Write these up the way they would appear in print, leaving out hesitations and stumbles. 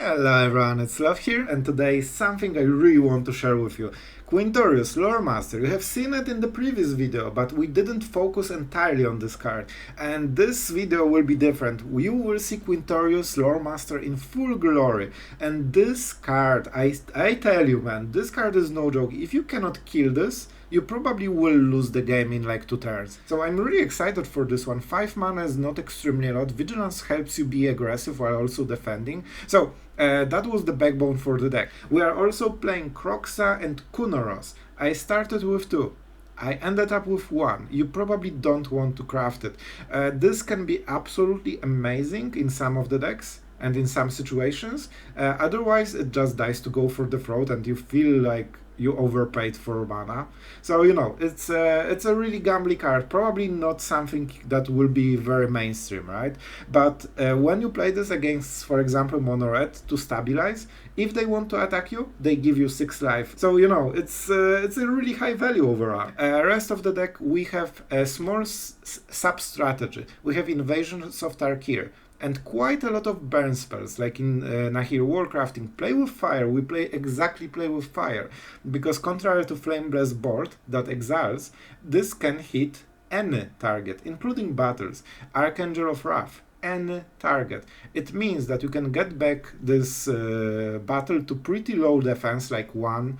Hello everyone, it's Sloth here, and today is something I really want to share with you. Quintorius, Loremaster, you have seen it in the previous video, but we didn't focus entirely on this card. And this video will be different. You will see Quintorius, Loremaster in full glory. And this card, I tell you man, this card is no joke. If you cannot kill this, you probably will lose the game in like 2 turns. So I'm really excited for this one. 5 mana is not extremely a lot. Vigilance helps you be aggressive while also defending. So that was the backbone for the deck. We are also playing Kroxa and Kunoros. I started with 2. I ended up with 1. You probably don't want to craft it. This can be absolutely amazing in some of the decks and in some situations. Otherwise it just dies to go for the throat and you feel like you overpaid for mana. So you know, it's a really gambly card, probably not something that will be very mainstream, right? But when you play this against, for example, mono red to stabilize, if they want to attack you, they give you 6 life. So you know, it's a really high value overall. Rest of the deck, we have a small sub-strategy. We have Invasions of Tarkir, and quite a lot of burn spells, like in Nahiri Warcrafting. Play with fire, we play with fire, because contrary to Flameless Board that exiles, this can hit any target, including battles. Archangel of Wrath, any target. It means that you can get back this battle to pretty low defense, like 1,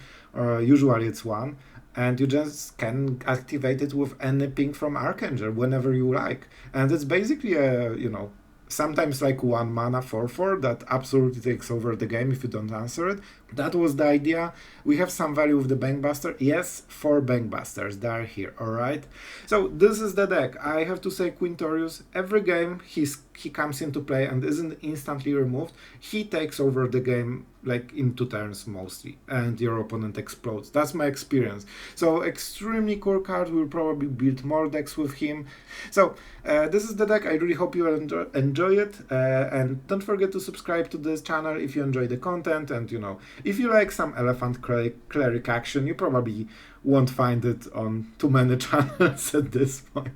usually it's 1, and you just can activate it with any ping from Archangel whenever you like. And it's basically a, you know, sometimes like 1 mana 4/4 that absolutely takes over the game if you don't answer it. That was the idea. We have some value with the Bankbuster. Yes, 4 Bankbusters, they are here, alright? So this is the deck. I have to say Quintorius, every game he comes into play and isn't instantly removed, he takes over the game like in 2 turns mostly, and your opponent explodes. That's my experience. So extremely cool card. We'll probably build more decks with him. So this is the deck. I really hope you enjoy it, and don't forget to subscribe to this channel if you enjoy the content. And you know, if you like some elephant cleric action, you probably won't find it on too many channels at this point.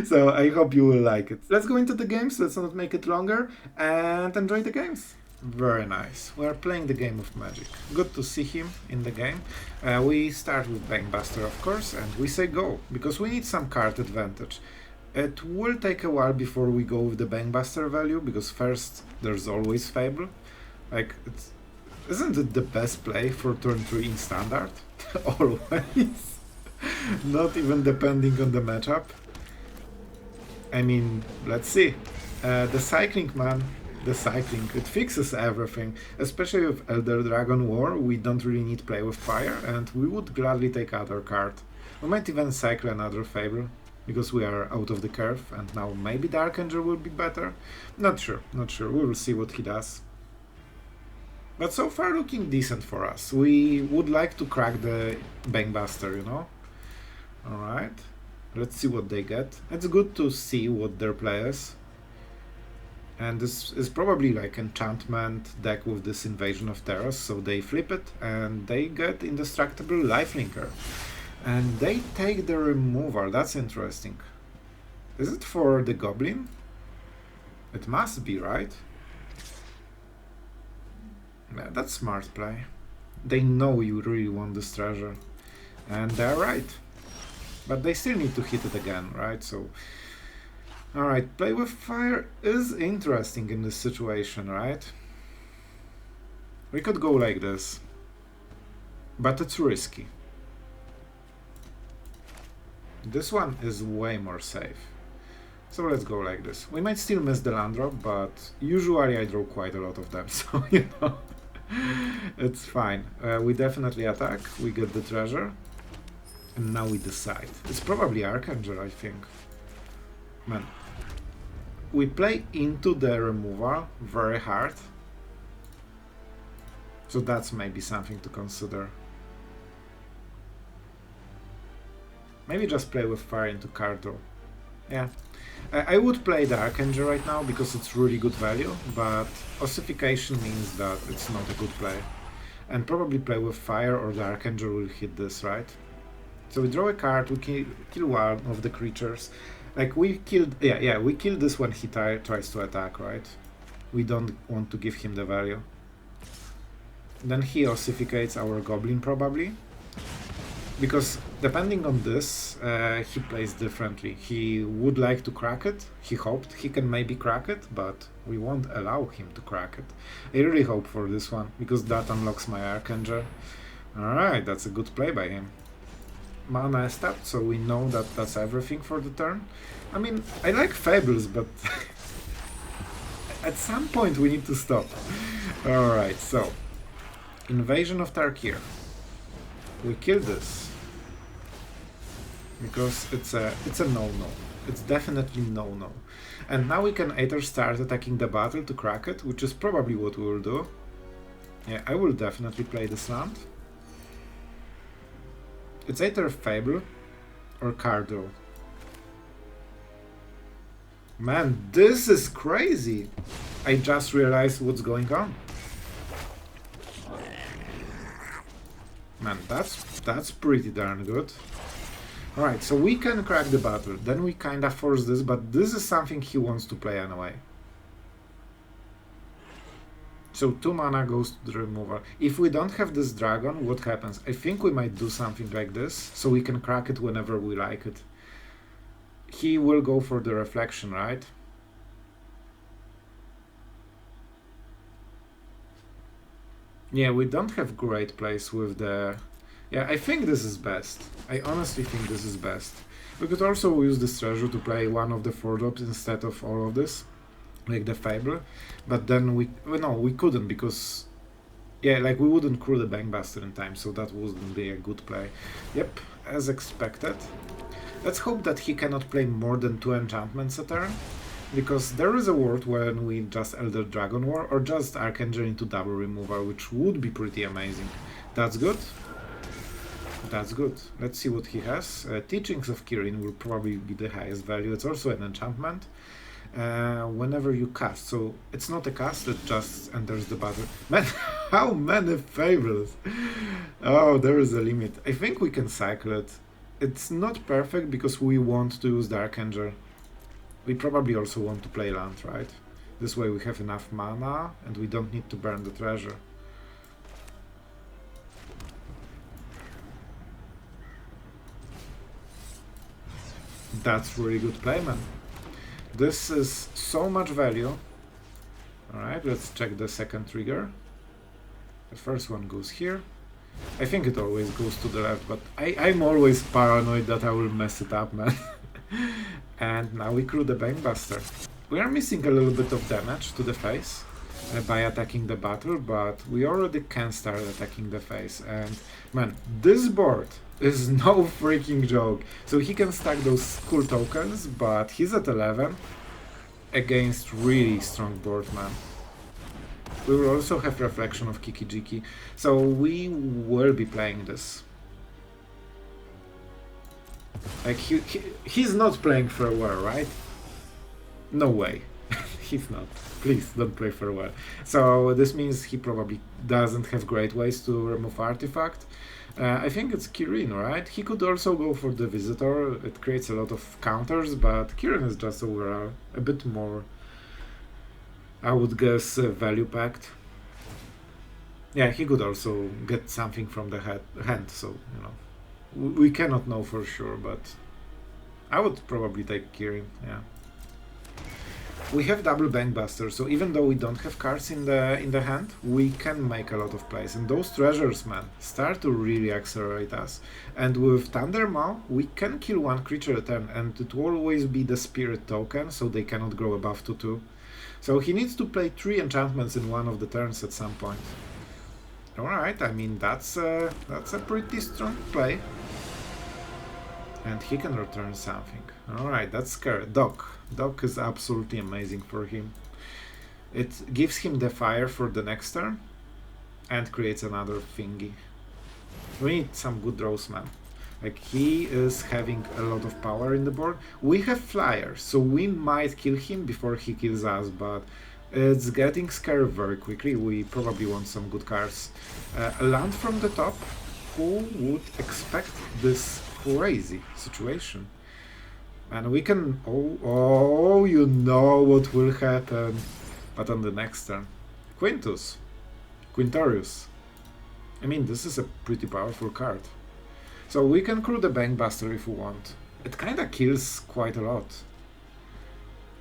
So I hope you will like it. Let's go into the games. Let's not make it longer, and enjoy the games. Very nice. We are playing the game of Magic. Good to see him in the game. We start with Bankbuster, of course, and we say go, because we need some card advantage. It will take a while before we go with the Bankbuster value, because first there's always Fable. Like, isn't it the best play for turn 3 in Standard? Always. Not even depending on the matchup. I mean, let's see. The cycling, man. The cycling, it fixes everything, especially with Elder Dragon War. We don't really need to play with fire, and we would gladly take other card. We might even cycle another Fable, because we are out of the curve, and now maybe the Archangel will be better. Not sure, we will see what he does. But so far looking decent for us. We would like to crack the Bankbuster, you know? Alright, let's see what they get. It's good to see what their play is. And this is probably like enchantment deck with this Invasion of Tarkir, so they flip it and they get indestructible lifelinker. And they take the removal. That's interesting. Is it for the goblin? It must be, right? Yeah, that's smart play. They know you really want this treasure, and they're right. But they still need to hit it again, right? So alright, play with fire is interesting in this situation, right? We could go like this, but it's risky. This one is way more safe. So let's go like this. We might still miss the land drop, but usually I draw quite a lot of them, so you know, it's fine. We definitely attack, we get the treasure, and now we decide. It's probably Archangel, I think. Man, we play into the removal very hard, so that's maybe something to consider. Maybe just play with fire into card draw. Yeah, I would play the Archangel right now because it's really good value, but ossification means that it's not a good play. And probably play with fire or the Archangel will hit this, right? So we draw a card, we kill one of the creatures. Like we killed, we killed this when he tries to attack, right? We don't want to give him the value. Then he ossificates our goblin probably. Because depending on this, he plays differently. He would like to crack it. He hoped he can maybe crack it, but we won't allow him to crack it. I really hope for this one, because that unlocks my Archangel. Alright, that's a good play by him. Mana is tapped, so we know that that's everything for the turn. I mean, I like Fables, but at some point we need to stop. Alright, so Invasion of Tarkir. We kill this because it's a no-no. It's definitely no-no. And now we can either start attacking the battle to crack it, which is probably what we will do. Yeah, I will definitely play this land. It's either Fable or Cardo. Man, this is crazy! I just realized what's going on. Man, that's pretty darn good. Alright, so we can crack the battle. Then we kinda force this, but this is something he wants to play anyway. So 2 mana goes to the removal. If we don't have this dragon, what happens? I think we might do something like this, so we can crack it whenever we like it. He will go for the reflection, right? Yeah, we don't have great plays with the... Yeah, I think this is best. I honestly think this is best. We could also use this treasure to play one of the 4 drops instead of all of this, like the Fable. But then we couldn't, because... Yeah, like we wouldn't crew the Bankbuster in time, so that wouldn't be a good play. Yep, as expected. Let's hope that he cannot play more than 2 enchantments a turn, because there is a world when we just Elder Dragon War or just Archangel into double removal, which would be pretty amazing. That's good. That's good. Let's see what he has. Teachings of Kirin will probably be the highest value. It's also an enchantment. Whenever you cast, so it's not a cast, it just enters the battle. Man, how many fables! Oh, there is a limit. I think we can cycle it. It's not perfect because we want to use the Archangel. We probably also want to play land, right? This way we have enough mana and we don't need to burn the treasure. That's really good play, man. This is so much value. Alright, let's check the second trigger. The first one goes here. I think it always goes to the left, but I'm always paranoid that I will mess it up, man. And now we crew the Bankbuster. We are missing a little bit of damage to the face by attacking the battle, but we already can start attacking the face. And man, this board is no freaking joke. So he can stack those cool tokens, but he's at 11 against really strong board, man. We will also have Reflection of Kiki-Jiki, so we will be playing this. Like, he's not playing Farewell, right? No way. He's not. Please, don't play Farewell. So this means he probably doesn't have great ways to remove Artifact. I think it's Kirin, right? He could also go for the Visitor. It creates a lot of counters, but Kirin is just overall a bit more, I would guess, value-packed. Yeah, he could also get something from the hand, so, you know. We cannot know for sure, but I would probably take Kirin, yeah. We have double Bankbuster, so even though we don't have cards in the hand, we can make a lot of plays. And those treasures, man, start to really accelerate us. And with Thundermaw, we can kill 1 creature a turn, and it will always be the Spirit token, so they cannot grow above 2/2. So he needs to play 3 enchantments in one of the turns at some point. Alright, I mean, that's a pretty strong play. And he can return something. Alright, that's scary. Dock. Dock is absolutely amazing for him. It gives him the fire for the next turn and creates another thingy. We need some good draws, man. Like, he is having a lot of power in the board. We have flyers, so we might kill him before he kills us, but it's getting scary very quickly. We probably want some good cards. A land from the top. Who would expect this crazy situation? And we can... Oh, you know what will happen. But on the next turn. Quintorius. I mean, this is a pretty powerful card. So we can crew the Bankbuster if we want. It kinda kills quite a lot.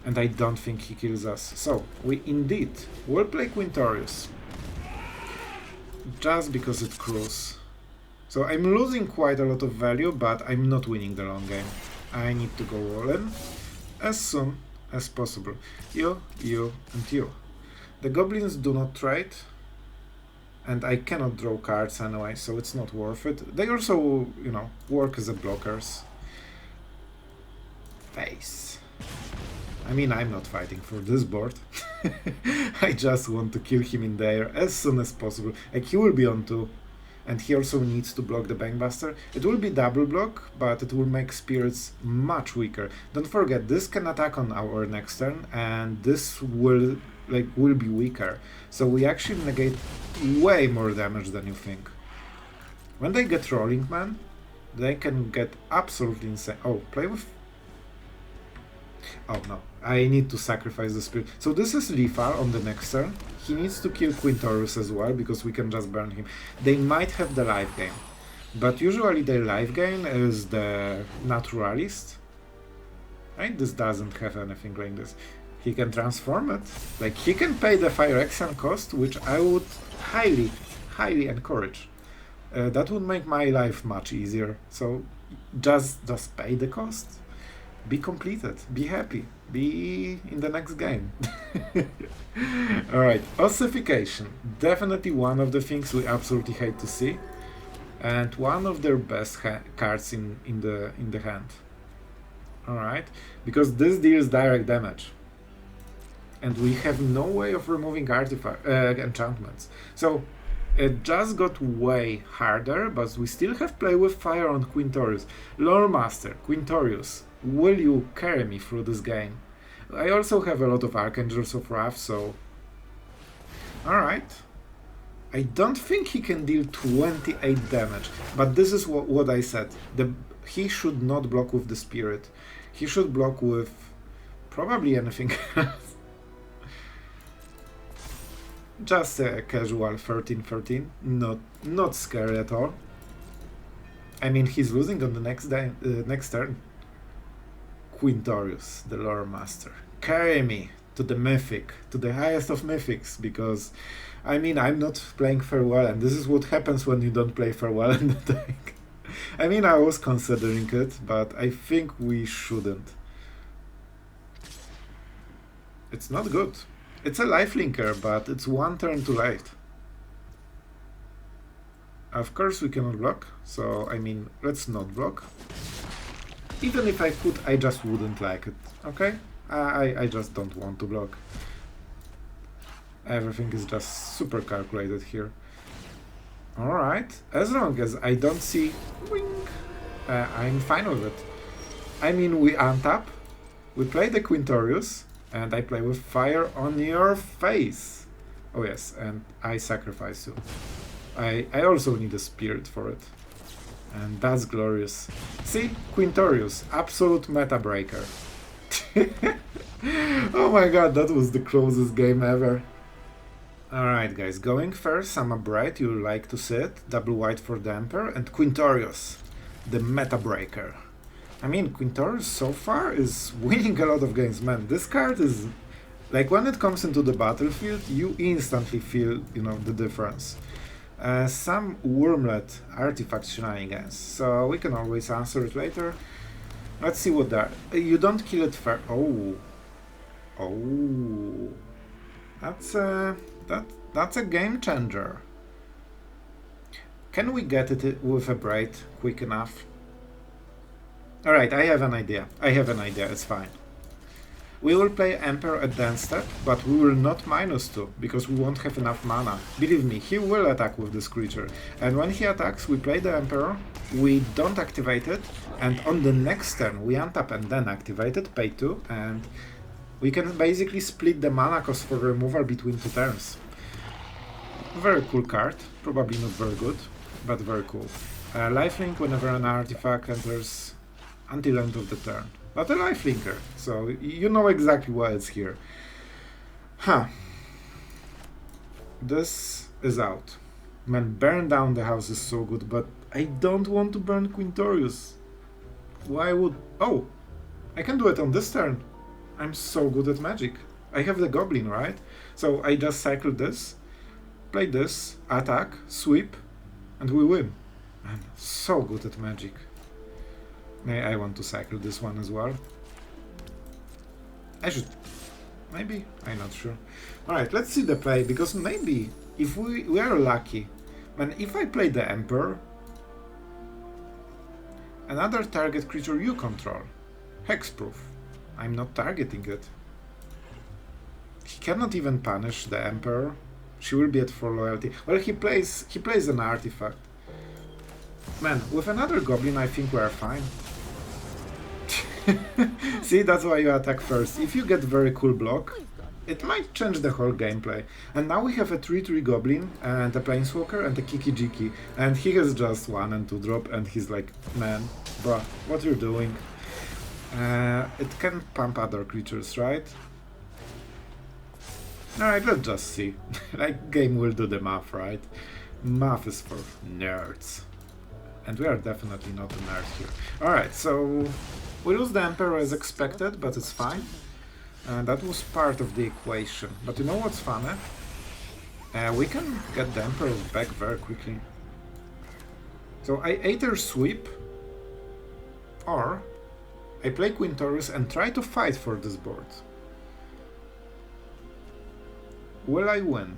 And I don't think he kills us. So, we indeed will play Quintorius. Just because it crews. So I'm losing quite a lot of value, but I'm not winning the long game. I need to go all in as soon as possible. You, and you. The goblins do not trade. And I cannot draw cards anyway, so it's not worth it. They also, you know, work as a blockers. Face. I mean, I'm not fighting for this board. I just want to kill him in the air as soon as possible. Like, he will be on 2. And he also needs to block the Bankbuster. It will be double block, but it will make spirits much weaker. Don't forget, this can attack on our next turn, and this will be weaker. So we actually negate way more damage than you think. When they get Rolling Man, they can get absolutely insane. Oh, play with... Oh no, I need to sacrifice the spirit. So this is lethal on the next turn. He needs to kill Quintorius as well, because we can just burn him. They might have the life gain, but usually their life gain is the Naturalist. Right? This doesn't have anything like this. He can transform it. Like, he can pay the Phyrexian cost, which I would highly, highly encourage. That would make my life much easier. So just pay the cost. Be completed. Be happy. Be in the next game. Alright, ossification. Definitely one of the things we absolutely hate to see. And one of their best cards in the hand. Alright, because this deals direct damage. And we have no way of removing enchantments. So it just got way harder, but we still have play with fire on Quintorius. Loremaster, Quintorius, will you carry me through this game? I also have a lot of Archangels of Wrath, so... Alright. I don't think he can deal 28 damage, but this is what I said. He should not block with the Spirit. He should block with probably anything else. Just a casual 13-13, not scary at all. I mean, he's losing on the next turn. Quintorius, the Loremaster. Carry me to the Mythic, to the highest of Mythics, because, I mean, I'm not playing Farewell, and this is what happens when you don't play Farewell in the deck. I mean, I was considering it, but I think we shouldn't. It's not good. It's a lifelinker, but it's one turn too late. Of course we cannot block, so I mean, let's not block. Even if I could, I just wouldn't like it, okay? I just don't want to block. Everything is just super calculated here. Alright, as long as I don't see wing, I'm fine with it. I mean, we untap, we play the Quintorius, and I play with fire on your face. Oh yes, and I sacrifice you. I also need a spirit for it. And that's glorious. See? Quintorius, absolute meta breaker. Oh my god, that was the closest game ever. Alright guys, going first, some Abrade, you like to see it. Double white for the Emperor, and Quintorius, the meta breaker. I mean, Quintorius so far is winning a lot of games, man. This card is... like, when it comes into the battlefield, you instantly feel, you know, the difference. Some Wormlet artifact shenanigans, so we can always answer it later. Let's see what that... you don't kill it first. Oh. Oh. That's a game changer. Can we get it with Abrade quick enough? Alright, I have an idea. It's fine. We will play Emperor at the end step, but we will not -2, because we won't have enough mana. Believe me, he will attack with this creature. And when he attacks, we play the Emperor, we don't activate it, and on the next turn we untap and then activate it, pay 2, and we can basically split the mana cost for removal between 2 turns. Very cool card, probably not very good, but very cool. Lifelink whenever an artifact enters until end of the turn. But a lifelinker, so you know exactly why it's here. Huh. This is out. Man, burn down the house is so good, but I don't want to burn Quintorius. Why would... Oh! I can do it on this turn. I'm so good at magic. I have the goblin, right? So I just cycle this, play this, attack, sweep, and we win. I'm so good at magic. I want to cycle this one as well. I should... Maybe? I'm not sure. Alright, let's see the play, because maybe if we are lucky, man, if I play the Emperor, another target creature you control, hexproof. I'm not targeting it. He cannot even punish the Emperor. She will be at 4 loyalty. Well, he plays an artifact. Man, with another goblin I think we are fine. See, that's why you attack first. If you get very cool block, it might change the whole gameplay. And now we have a 3/3 goblin and a planeswalker and a Kiki-Jiki. And he has just 1 and 2 drop and he's like, man, bruh, what you're doing? It can pump other creatures, right? Alright, let's just see. Like, game will do the math, right? Math is for nerds. And we are definitely not a nerd here. Alright, so we lose the Emperor as expected, but it's fine. That was part of the equation. But you know what's funny? We can get the Emperor back very quickly. So I either sweep, or I play Quintorius and try to fight for this board. Will I win?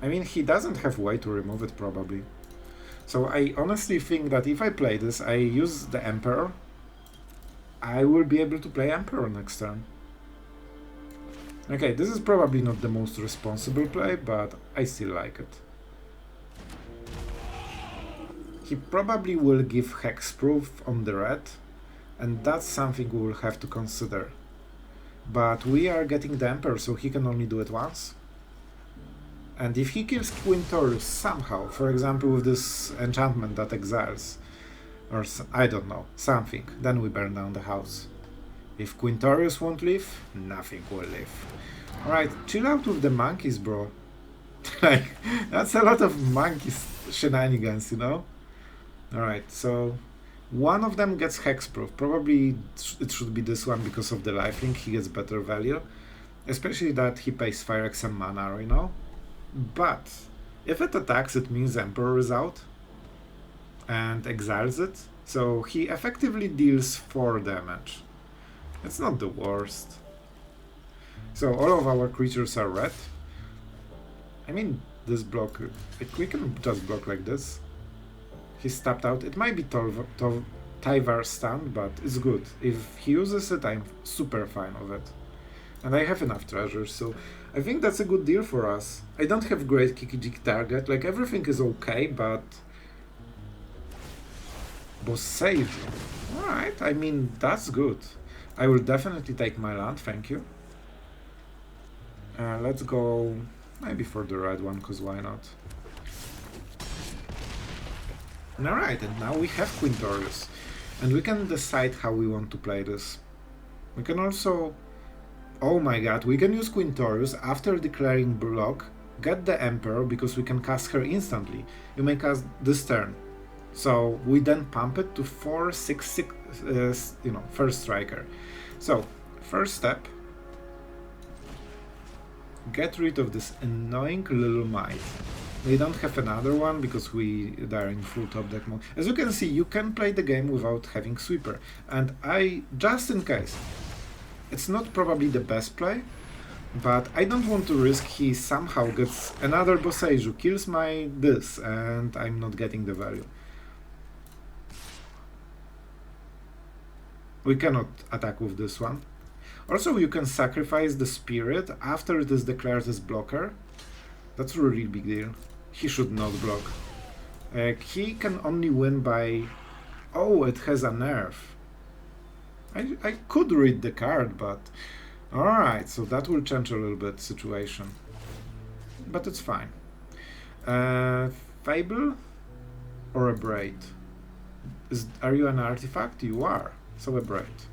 I mean, he doesn't have way to remove it, probably. So I honestly think that if I play this, I use the Emperor, I will be able to play Emperor next turn. Okay, this is probably not the most responsible play, but I still like it. He probably will give hexproof on the red, and that's something we will have to consider. But we are getting the Emperor, so he can only do it once. And if he kills Quintorius somehow, for example with this enchantment that exiles, or I don't know, something, then we burn down the house. If Quintorius won't live, nothing will live. Alright, chill out with the monkeys, bro. Like, that's a lot of monkeys shenanigans, you know? Alright, so one of them gets hexproof. Probably it should be this one because of the lifelink, he gets better value. Especially that he pays Firex and mana, you know? But if it attacks, it means Emperor is out and exiles it, so he effectively deals 4 damage. It's not the worst. So all of our creatures are red. I mean, this block, we can just block like this. He's tapped out. It might be Tyvar stunned, but it's good. If he uses it, I'm super fine with it. And I have enough treasures, so I think that's a good deal for us. I don't have great Kiki-Jiki target, like everything is okay, but... Boss saved. Alright, I mean, that's good. I will definitely take my land, thank you. Let's go maybe for the red one, cause why not? Alright, and now we have Quintorius. And we can decide how we want to play this. We can also... Oh my god, we can use Quintorius after declaring block, get the Emperor because we can cast her instantly. You may cast this turn. So we then pump it to 4/6/6, you know, first striker. So, first step, get rid of this annoying little mite. We don't have another one because we are in full top deck mode. As you can see, you can play the game without having sweeper. And just in case, it's not probably the best play, but I don't want to risk he somehow gets another Boseiju, kills my this, and I'm not getting the value. We cannot attack with this one. Also, you can sacrifice the spirit after it is declared as blocker. That's a really big deal. He should not block. He can only win by... Oh, it has a nerf. I could read the card, but... Alright, so that will change a little bit situation. But it's fine. Fable or Abrade? Are you an artifact? You are. So Abrade.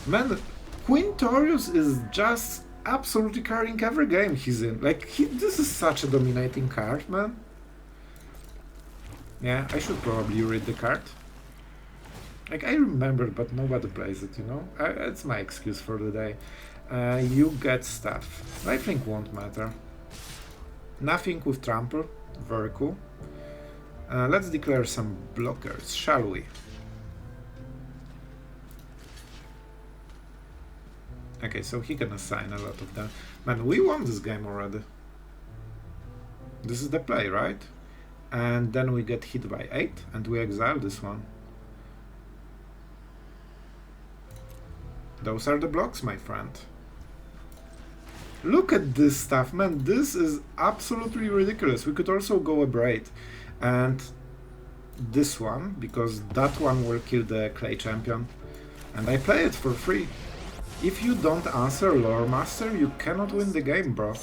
Man, Quintorius is just absolutely carrying every game he's in. Like, this is such a dominating card, man. Yeah, I should probably read the card. Like, I remember, but nobody plays it, you know? It's my excuse for the day. You get stuff. Lifelink won't matter. Nothing with trample. Very cool. Let's declare some blockers, shall we? Okay, so he can assign a lot of them. Man, we won this game already. This is the play, right? And then we get hit by 8 and we exile this one. Those are the blocks, my friend. Look at this stuff, man. This is absolutely ridiculous. We could also go Abrade. And this one, because that one will kill the clay champion. And I play it for free. If you don't answer Loremaster, you cannot win the game, bro.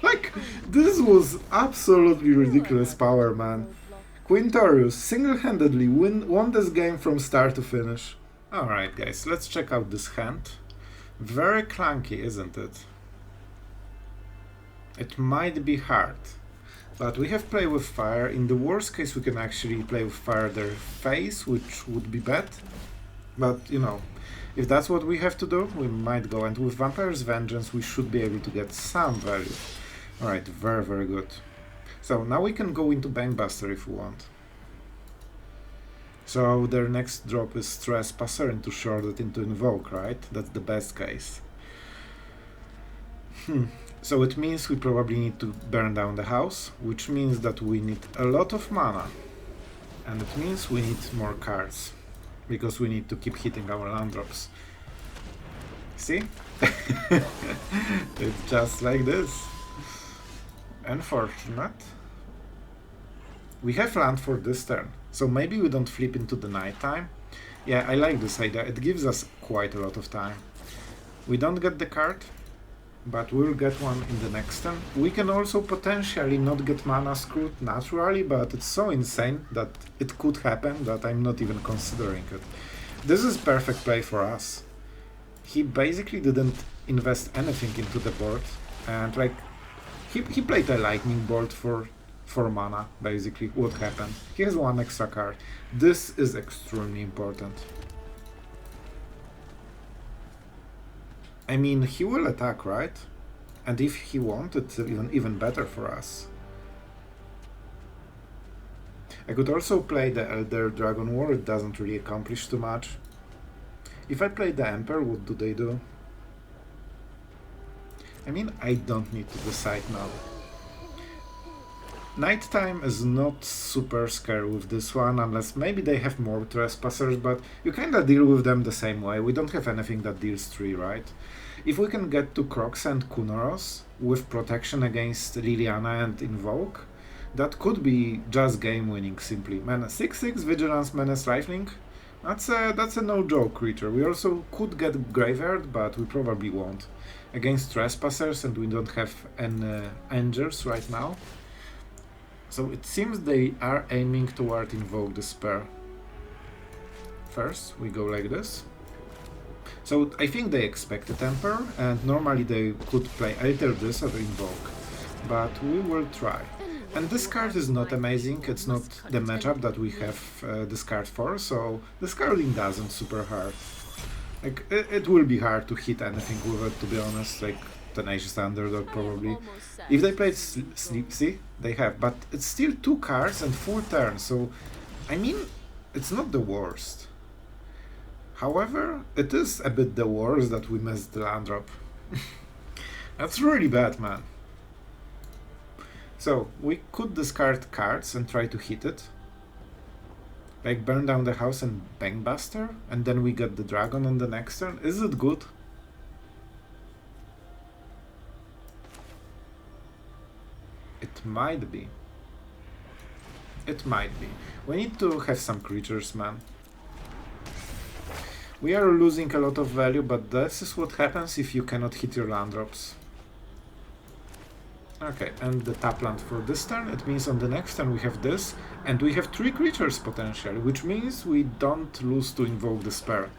Like, this was absolutely ridiculous power, man. Quintorius single-handedly won this game from start to finish. Alright guys, let's check out this hand. Very clunky, isn't it? It might be hard. But we have play with fire. In the worst case we can actually play with fire their face, which would be bad. But, you know, if that's what we have to do, we might go. And with Vampire's Vengeance we should be able to get some value. Alright, very, very good. So now we can go into Bankbuster if we want. So their next drop is Trespasser into short it into Invoke, right? That's the best case. So it means we probably need to burn down the house, which means that we need a lot of mana. And it means we need more cards, because we need to keep hitting our land drops. See? It's just like this. Unfortunate. We have land for this turn, so maybe we don't flip into the night time. Yeah, I like this idea. It gives us quite a lot of time. We don't get the card, but we'll get one in the next turn. We can also potentially not get mana screwed naturally, but it's so insane that it could happen that I'm not even considering it. This is perfect play for us. He basically didn't invest anything into the board, and like he played a lightning bolt for mana, basically. What happened? He has one extra card. This is extremely important. I mean, he will attack, right? And if he won't, it's even better for us. I could also play the Elder Dragon War. It doesn't really accomplish too much. If I play the Emperor, what do they do? I mean, I don't need to decide now. Nighttime is not super scary with this one, unless maybe they have more Trespassers, but you kinda deal with them the same way. We don't have anything that deals 3, right? If we can get to Kroxa and Kunoros with protection against Liliana and Invoke, that could be just game winning simply. Man, 6/6 Vigilance Menace Lifelink, that's a no-joke creature. We also could get Graveyard, but we probably won't. Against Trespassers, and we don't have any Angels right now. So it seems they are aiming toward Invoke Despair. First, we go like this. So I think they expected Emperor, and normally they could play either this or Invoke. But we will try. And this card is not amazing, it's not the matchup that we have this card for, so discarding doesn't super hard. Like, it will be hard to hit anything with it, to be honest, like Tenacious Underdog probably. If they played Sleep, see, they have, but it's still 2 cards and 4 turns, so I mean, it's not the worst. However, it is a bit the worst that we missed the land drop. That's really bad, man. So, we could discard cards and try to hit it. Like burn down the house and Bankbuster, and then we get the dragon on the next turn. Is it good? It might be. It might be. We need to have some creatures, man. We are losing a lot of value, but this is what happens if you cannot hit your land drops. Okay, and the tap land for this turn, it means on the next turn we have this, and we have 3 creatures potentially, which means we don't lose to Invoke Despair.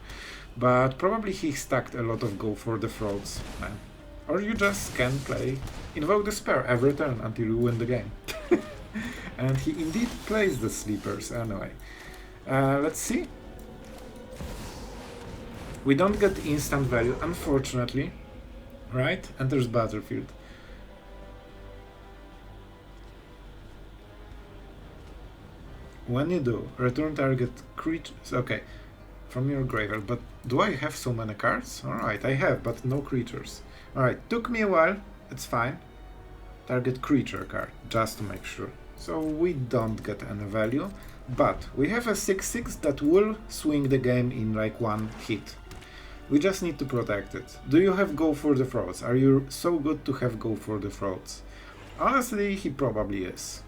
But probably he stacked a lot of go for the frauds, man. Or you just can play Invoke Despair every turn until you win the game. And he indeed plays the sleepers anyway. Let's see. We don't get instant value, unfortunately. Right? Enters battlefield. When you do, return target creatures. Okay, from your graveyard. But do I have so many cards? Alright, I have, but no creatures. Alright, took me a while. It's fine. Target creature card, just to make sure. So we don't get any value. But we have a 6/6 that will swing the game in like one hit. We just need to protect it. Do you have Go for the Throats? Are you so good to have Go for the Throats? Honestly, he probably is.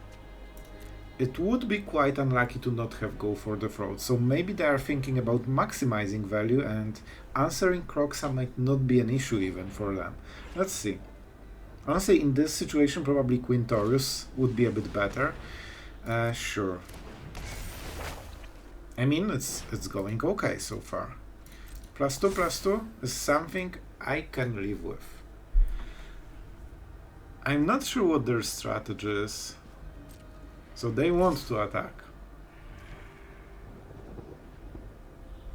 It would be quite unlucky to not have Go for the Throats, so maybe they are thinking about maximizing value and answering Kroxa might not be an issue even for them. Let's see. Honestly, in this situation, probably Quintorius would be a bit better. Sure. I mean, it's going okay so far. +2/+2 is something I can live with. I'm not sure what their strategy is. So they want to attack.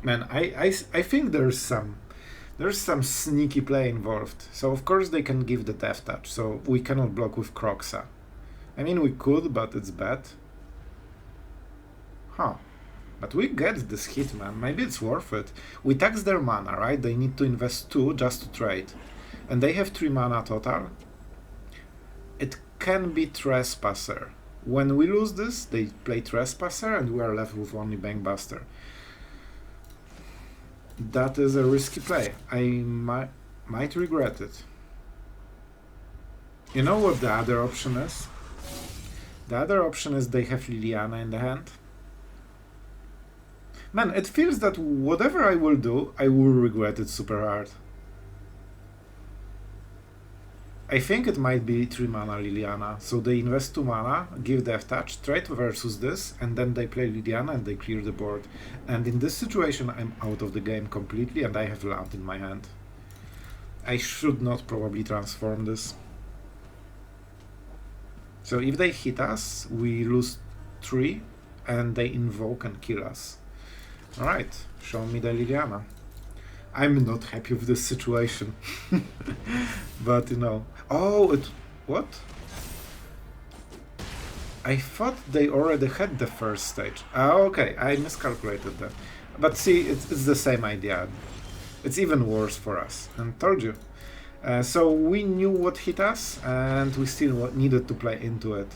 Man, I think there's some sneaky play involved. So of course they can give the death touch, so we cannot block with Kroxa. I mean, we could, but it's bad. Huh. But we get this hit, man. Maybe it's worth it. We tax their mana, right? They need to invest 2 just to trade. And they have 3 mana total. It can be Trespasser. When we lose this, they play Trespasser and we are left with only Bankbuster. That is a risky play. I might regret it. You know what the other option is? The other option is they have Liliana in the hand. Man, it feels that whatever I will do, I will regret it super hard. I think it might be 3 mana Liliana, so they invest 2 mana, give Death Touch, trade versus this, and then they play Liliana and they clear the board. And in this situation I'm out of the game completely and I have land in my hand. I should not probably transform this. So if they hit us, we lose 3 and they invoke and kill us. Alright, show me the Liliana. I'm not happy with this situation. But you know. Oh, what? I thought they already had the first stage. Okay, I miscalculated that. But see, it's the same idea. It's even worse for us. And told you. So we knew what hit us, and we still needed to play into it.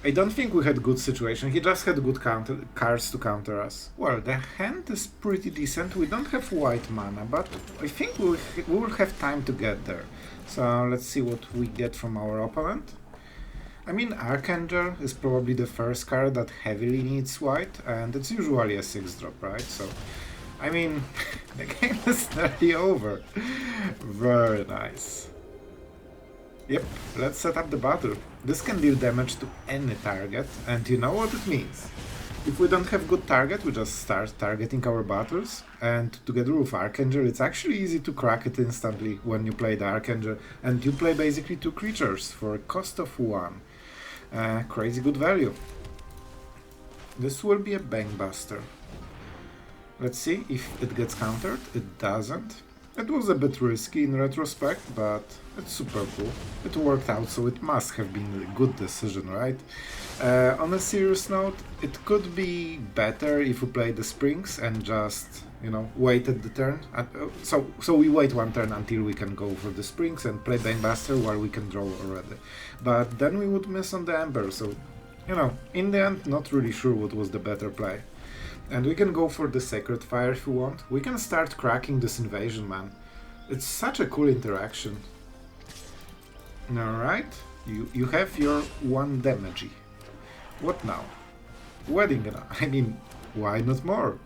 I don't think we had good situation. He just had good cards to counter us. Well, the hand is pretty decent. We don't have white mana, but I think we will have time to get there. So let's see what we get from our opponent. I mean, Archangel is probably the first card that heavily needs white, and it's usually a 6-drop, right? So, I mean, the game is nearly over. Very nice. Yep, let's set up the battle. This can deal damage to any target, and you know what it means. If we don't have good target, we just start targeting our battles, and together with Archangel, it's actually easy to crack it instantly when you play the Archangel, and you play basically 2 creatures for a cost of 1. Crazy good value. This will be a Bankbuster. Let's see if it gets countered. It doesn't. It was a bit risky in retrospect, but it's super cool. It worked out, so it must have been a good decision, right? On a serious note, it could be better if we play the Springs and just, you know, waited the turn. So we wait 1 turn until we can go for the Springs and play Bankbuster while we can draw already. But then we would miss on the Ember, so, you know, in the end, not really sure what was the better play. And we can go for the Sacred Fire if we want. We can start cracking this invasion, man. It's such a cool interaction. Alright, you have your 1 damage. What now? Wedding, I mean, why not more?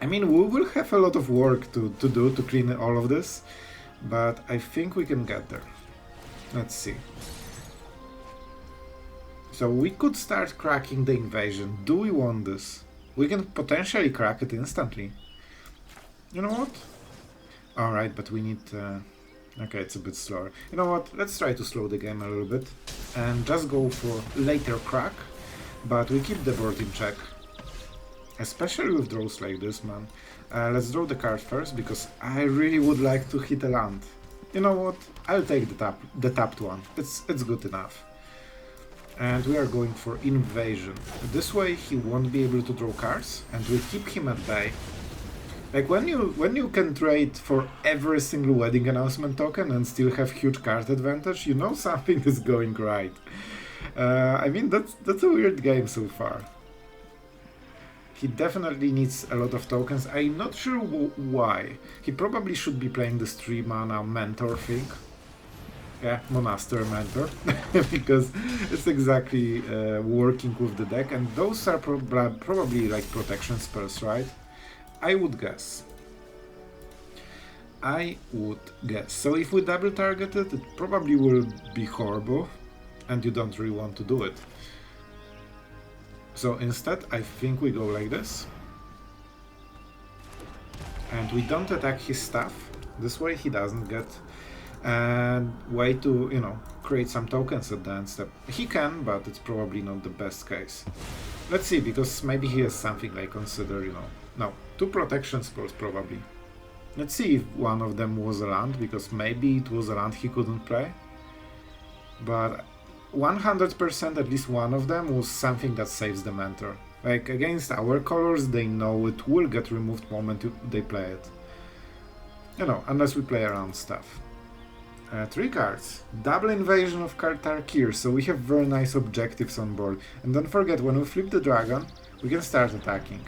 I mean, we will have a lot of work to do to clean all of this, but I think we can get there. Let's see. So we could start cracking the invasion. Do we want this? We can potentially crack it instantly. You know what? Alright, but we need... okay, it's a bit slower. You know what? Let's try to slow the game a little bit. and just go for later crack, but we keep the board in check. Especially with draws like this, man. Let's draw the card first, because I really would like to hit a land. You know what? I'll take the tapped one. It's good enough. And we are going for Invasion. This way he won't be able to draw cards, and we keep him at bay. Like when you can trade for every single wedding announcement token and still have huge card advantage, you know something is going right. I mean, that's a weird game so far. He definitely needs a lot of tokens. I'm not sure why. He probably should be playing this 3 mana mentor thing. Yeah, Monaster mentor. Because it's exactly working with the deck, and those are probably like protection spells, right? I would guess. So if we double target it, it probably will be horrible, and you don't really want to do it. So instead, I think we go like this. And we don't attack his stuff. This way he doesn't get a way to, you know, create some tokens at the end step. He can, but it's probably not the best case. Let's see, because maybe he has something like consider, you know. No, 2 protection spells probably. Let's see if one of them was a land, because maybe it was a land he couldn't play. But 100% at least one of them was something that saves the mentor. Like against our colors, they know it will get removed the moment they play it. You know, unless we play around stuff. 3 cards. Double Invasion of Tarkir, so we have very nice objectives on board. And don't forget, when we flip the dragon, we can start attacking.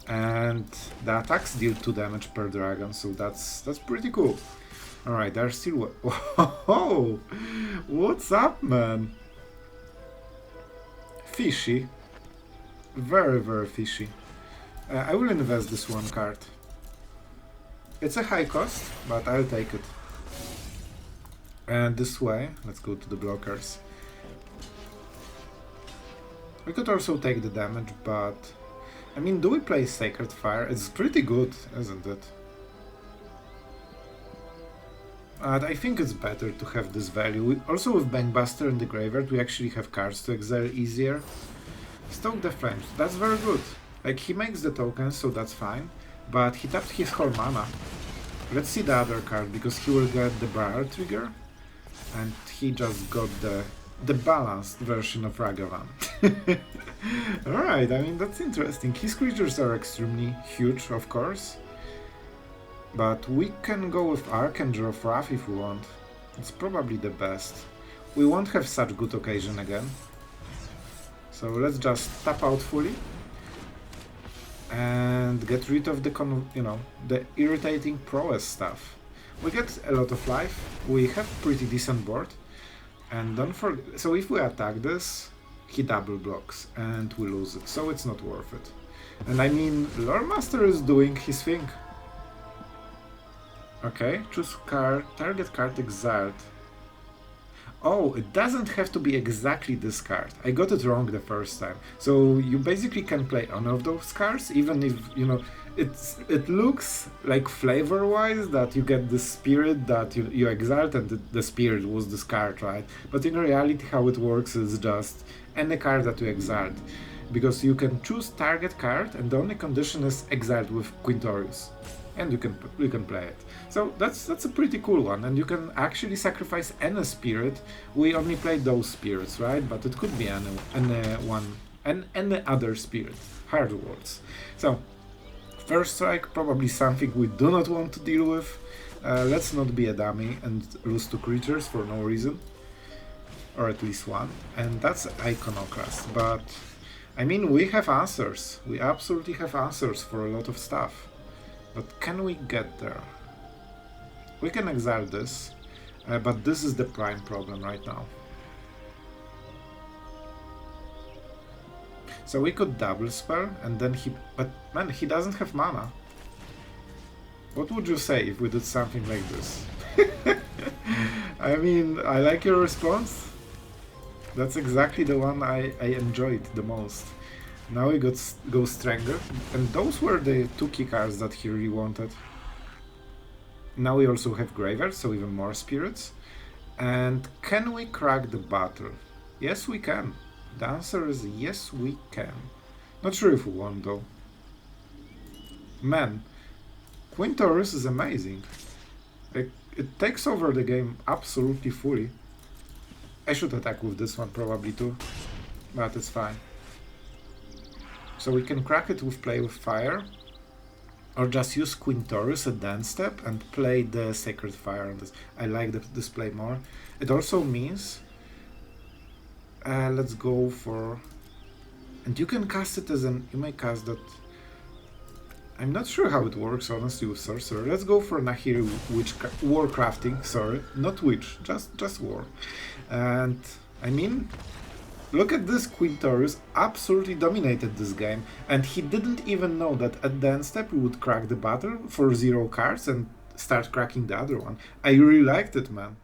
And the attacks deal 2 damage per dragon, so that's pretty cool. Alright, there's still... Whoa! What's up, man? Fishy. Very, very fishy. I will invest this 1 card. It's a high cost, but I'll take it. And this way, let's go to the blockers. We could also take the damage, but... I mean, do we play Sacred Fire? It's pretty good, isn't it? I think it's better to have this value. Also with Bankbuster in the graveyard, we actually have cards to exile easier. Stoke the Flames, that's very good. Like, he makes the tokens, so that's fine. But he tapped his whole mana. Let's see the other card, because he will get the Briar Trigger. And he just got the balanced version of Ragavan. Alright, I mean, that's interesting. His creatures are extremely huge, of course. But we can go with Archangel of Wrath if we want. It's probably the best. We won't have such good occasion again. So let's just tap out fully. And get rid of the, the irritating prowess stuff. We get a lot of life. We have pretty decent board. And don't forget, so if we attack this, he double blocks and we lose it. So it's not worth it. And I mean, Loremaster is doing his thing. Okay, choose card, target card exiled. Oh, it doesn't have to be exactly this card. I got it wrong the first time. So you basically can play any of those cards, even if, it looks like flavor-wise that you get the spirit that you exiled and the spirit was this card, right? But in reality how it works is just any card that you exiled. Because you can choose target card and the only condition is exiled with Quintorius. And you can play it. So that's a pretty cool one, and you can actually sacrifice any spirit. We only play those spirits, right? But it could be any other spirit. Hard words. So first strike, probably something we do not want to deal with. Let's not be a dummy and lose 2 creatures for no reason, or at least 1. And that's Iconoclast. But I mean, we have answers. We absolutely have answers for a lot of stuff. But can we get there? We can exile this, but this is the prime problem right now. So we could double spell, and then but man, he doesn't have mana. What would you say if we did something like this? I mean, I like your response. That's exactly the one I enjoyed the most. Now we go Strangle, and those were the 2 key cards that he really wanted. Now we also have Graveyard, so even more spirits. And can we crack the battle? Yes, we can. The answer is yes, we can. Not sure if we won, though. Man, Quintorius is amazing. It takes over the game absolutely fully. I should attack with this one probably too, but it's fine. So we can crack it with play with fire, or just use Quintorius at the end step and play the Sacred Fire on this. I like this play more. It also means... let's go for... And you can cast it as an... You may cast that... I'm not sure how it works, honestly, with Sorcerer. Let's go for Nahiri Warcrafting, sorry. Not Witch, just War. And, I mean... Look at this, Quintorius absolutely dominated this game, and he didn't even know that at the end step we would crack the battle for 0 cards and start cracking the other one. I really liked it, man.